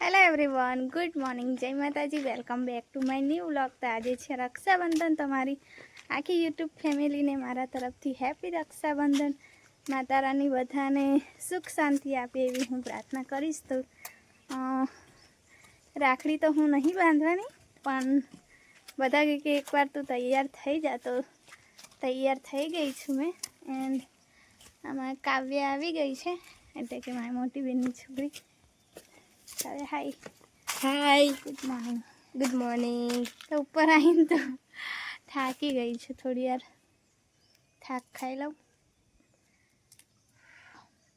Hello everyone, good morning, જય માતાજી, welcome back to my new vlog. તો આજે છે રક્ષાબંધન। તમારી આખી યુટ્યુબ ફેમિલીને મારા તરફથી હેપી રક્ષાબંધન। માતા રાની બધાને સુખ શાંતિ આપે એવી હું પ્રાર્થના કરીશ। તો રાખડી તો હું નહીં બાંધવાની, પણ બધા કહે કે એકવાર તું તૈયાર થઈ જા, તો તૈયાર થઈ ગઈ છું મેં। એન્ડ આમાં કાવ્ય આવી ગઈ છે, એટલે કે મારી મોટી બેનની છોકરી। अरे hi hi good morning. Good morning. तो ऊपर आई तो થાકી ગઈ છે થોડી યાર, થાક ખાઈ લઉં।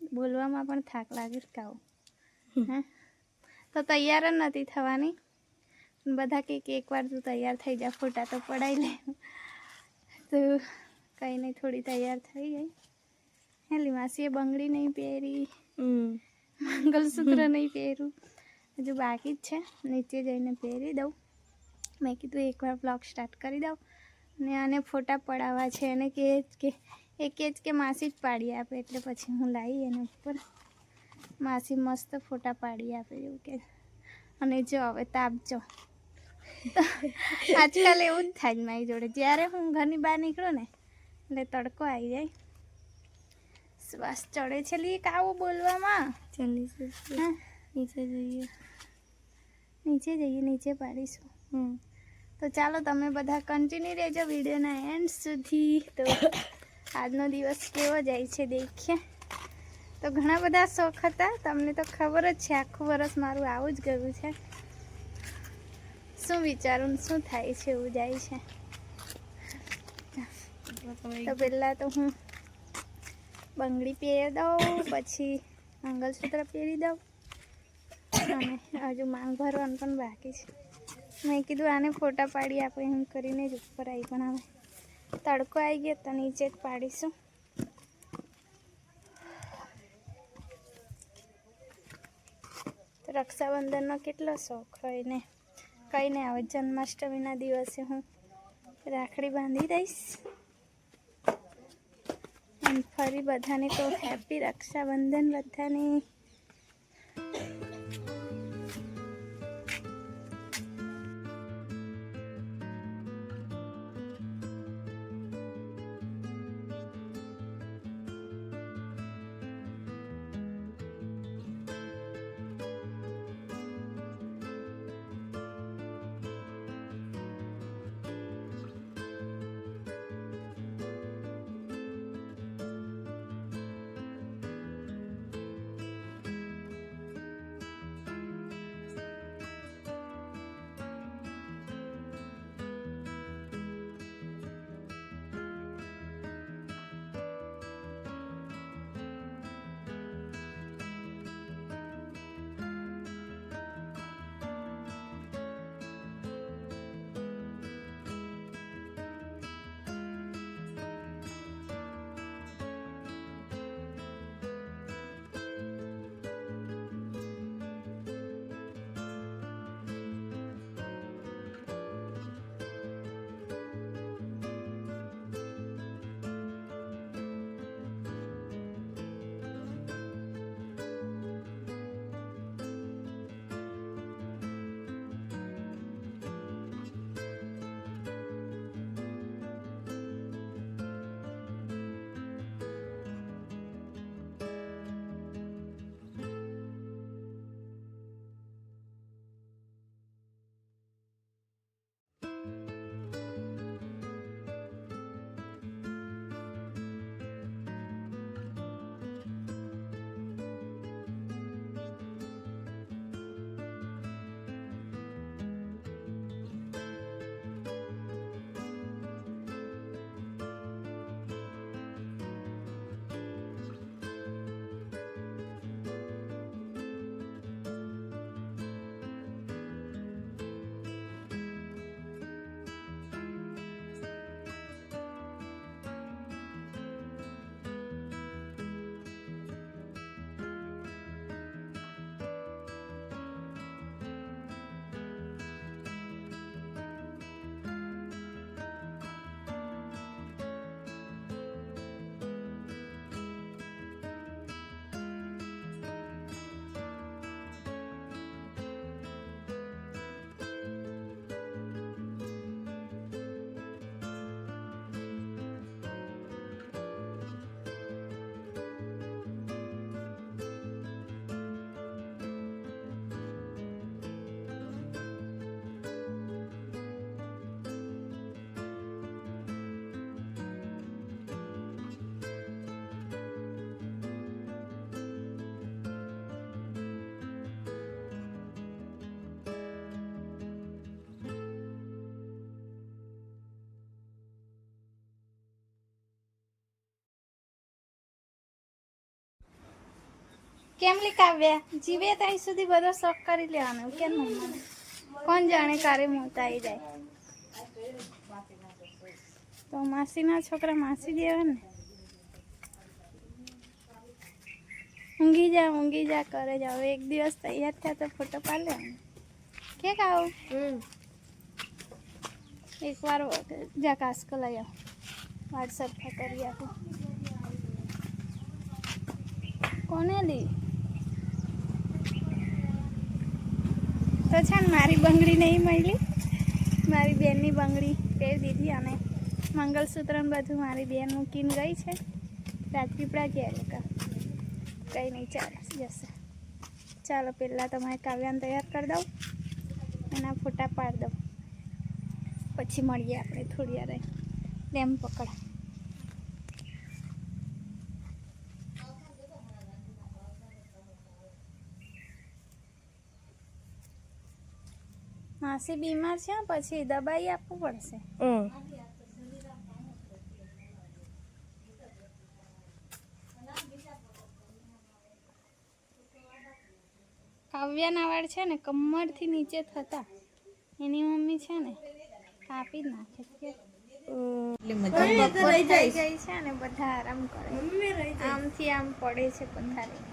બોલવામાં પણ થાક લાગે છે કાવ। હે તો તૈયાર જ નથી થવાની, બધા કે એકવાર તું તૈયાર થઈ જા, ફોટા તો પડાઈ લે। તો કંઈ નહીં, થોડી તૈયાર થઈ ગઈ। હેલી માસીએ બંગડી નહીં પહેરી, મંગલસૂત્ર નહીં પહેર્યું, હજુ બાકી જ છે। નીચે જઈને પહેરી દઉં। મેં કીધું એકવાર બ્લોગ સ્ટાર્ટ કરી દઉં, અને આને ફોટા પડાવવા છે। એને કે એ કહે જ કે માસી જ પાડી આપે, એટલે પછી હું લાવી એને ઉપર, માસી મસ્ત ફોટા પાડી આપે એવું કે। અને જો હવે તાપજો, આજકાલ એવું જ થાય જ મારી જોડે, જ્યારે હું ઘરની બહાર નીકળું ને એટલે તડકો આવી જાય, શ્વાસ ચડે છે લી કાવું બોલવામાં। હા, નીચે જઈએ, નીચે પાડીશું। તો ચાલો તમે બધા કન્ટિન્યુ રહેજો વિડીયોના એન્ડ સુધી। તો આજનો દિવસ કેવો જાય છે દેખીએ। તો ઘણા બધા શોખ હતા, તમને તો ખબર જ છે, આખું વર્ષ મારું આવું જ ગયું છે। શું વિચારું શું થાય છે એવું જાય છે। તો પહેલાં તો હું બંગડી પહેરી દઉં, પછી મંગલસૂત્ર પહેરી દઉં, અને હજુ માંગ ભરવાનું પણ બાકી છે। મેં કીધું આને ફોટા પાડી આપે એમ કરીને જ ઉપર આવી, પણ હવે તડકો આવી ગયો તો નીચે જ પાડીશું। તો રક્ષાબંધનનો કેટલો શોખ હોય ને, કંઈ નહીં, હવે જન્માષ્ટમીના દિવસે હું રાખડી બાંધી દઈશ। અને ફરી બધાને તો હેપી રક્ષાબંધન બધાને। કેમ લી કાવ્યા જીવે ત્યાં સુધી બધો શોખ કરી લેવાનો કેમ મમ્માને કોણ જાણે કારે મોટા આવી જાય તો માસીના છોકરા માસી જેવા ને ઊંઘી જા કરે જાવ એક દિવસ તૈયાર થયા તો ફોટો પાડ લેવાનો કે ખાવ એકવાર જા કાસ્કો લઈ આવ વોટ્સઅપ પર કરી આપો કોને લી તો છે ને મારી બંગડી નહીં મળી મારી બેનની બંગડી પહેરી દીધી અને મંગલસૂત્ર ને બધું મારી બેન મૂકીને ગઈ છે રાજપીપળા ગયા લોકો કંઈ નહીં ચાલે જશે ચાલો પહેલાં તમારે કાવ્યાને તૈયાર કરી દઉં એના ફોટા પાડી દઉં પછી મળીએ આપણે થોડી વાર ડેમ પકડા માસી બીમાર છે પછી દબાઈ આપવું પડશે કાવ્યાના વાળ છે ને કમરથી નીચે થતા એની મમ્મી છે ને કાપી જ નાખે કે થઈ ગઈ છે ને બધા આરામ કરે આમથી આમ પડે છે પથારી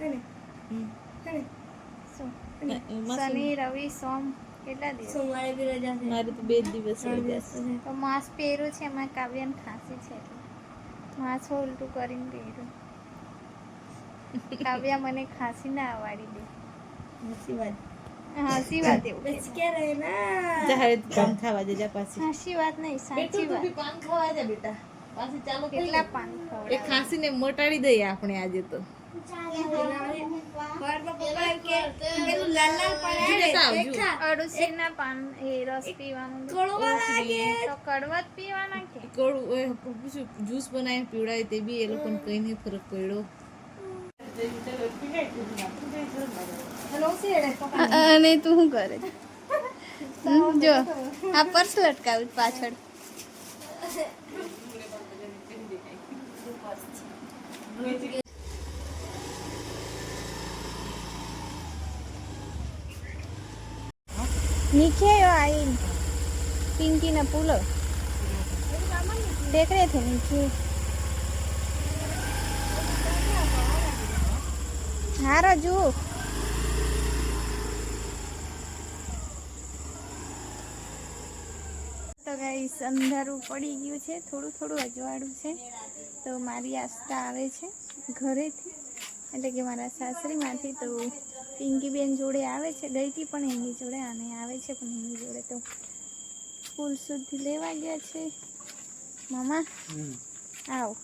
શનિ રવિ સોમ કેટલા દિવસ સોમવારે બી રજા છે મારે તો 2 દિવસ રજા છે તો માસ્ક પહેર્યું છે એમાં કાવ્યાને ખાંસી છે એટલે માસ્ક ઉલટું કરીને પહેર્યું કાવ્યા મને ખાંસી ના આવડી દે હાસી વાત એવું બચ કે રહેના જાહેર પાન ખાવા જજા પાછી હાસી વાત નહીં સાચી વાત પાન ખાવા જા બેટા પાછી ચાલો કેટલા પાન એ ખવડાવે ખાંસીને મોટાડી દઈએ આપણે આજે તો અડુસીના પાન એ રસ પીવાનું તો કડવા જ પીવાના કે કોળું પૂછું જ્યુસ બનાવીને પીવડાય તે બી એ લોકોને કઈ નહીં ફરક પડ્યો અને તું શું કરે જો આ પર્સ લટકાવ્યું પાછળ नीचे आई पिंकी ना पुलो देख रहे थे नीचे हाँ राजू તો ગાઈસ અંધારું પડી ગયું છે થોડું અજવાળું છે તો મારી આસ્થા આવે છે ઘરેથી એટલે કે મારા સાસરીમાંથી તો પિંકીબેન જોડે આવે છે ગઈ હતી પણ એમની જોડે અને આવે છે પણ એમની જોડે તો ફૂલ સુધી લેવા ગયા છે મામા આવો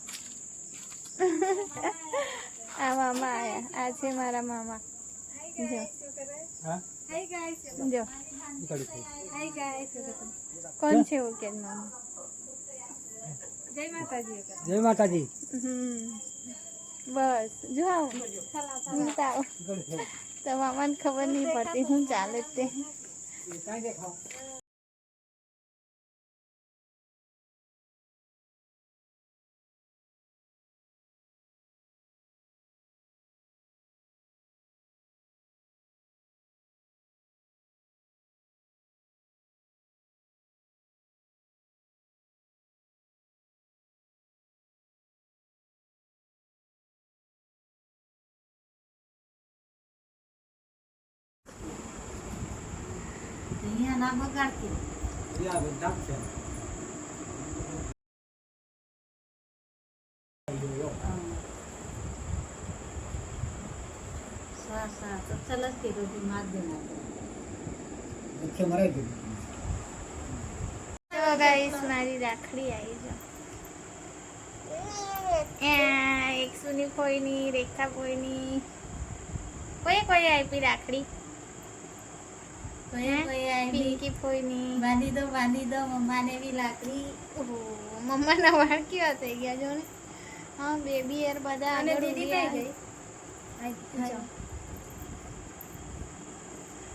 આ મામા આયા આ છે મારા મામા જો જો કોણ છે वो के मामा जय माता दी बस जो मिलता तो मामा ने खबर नहीं पड़ती हूँ चाले ते અહીંયા ના બગાડતી या बंदा છે તો ચલસ કે રોટી માર દેના मुख्य मराई दी तो गाइस मारी રાખડી આવી જો એક સુની કોઈની રેખા કોઈની કોઈ આપી રાખડી પિંકી કોઈની બાંધી દો મમ્માને બી લાકડી ઓહો મમ્માના વાળ કેવા થઈ ગયા જો ને હા બેબી યાર બધા અને આગળ દીદી ઊભી કઈ આવી. ગઈ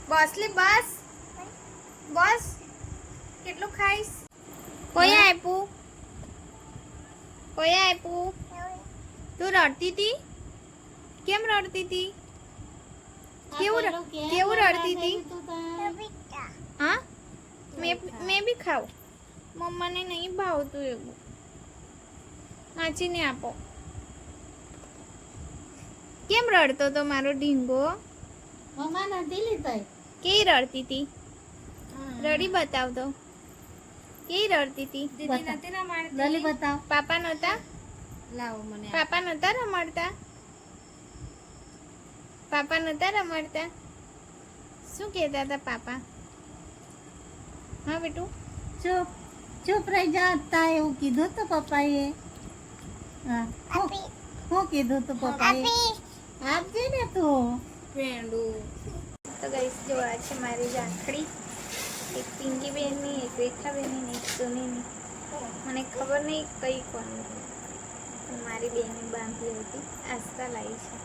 બસલી બસ બસ કેટલું ખાઈશ કોઈ આપ્યું તું રડતી હતી કેમ રડતી હતી કેવું રડતી હતી? હા મેં બી ખાઉં. મમ્માને નહીં ભાવતું એવું. નાચીને આપો. કેમ રડતો તો મારો ઢીંગો? મમ્મા નથી લીધા. કેવી રડતી હતી? રડી બતાવતો. કેવી રડતી હતી? દીદી નથી ના મારતી. લલી બતાવ. પાપા નહોતા? લાવો મને. પાપા નહોતા રમાડતા? પાપા નહોતા રમાડતા? શું કહેતા હતા પાપા? હા બેટું. ચૂપ ચૂપ રહી જા. તા એવું કીધું તો પપ્પાએ. હા હું કીધું તો પપ્પાએ? આપજે ને તું. તો ગાઈસ જો આ છે મારી રાખડી. એક પિંકી બેનની, એક રેખા બેનની, એક સોનીની. મને ખબર નહીં કઈ કોની. મારી બેનની બાંધી હતી. આસ્તા લાવી છે.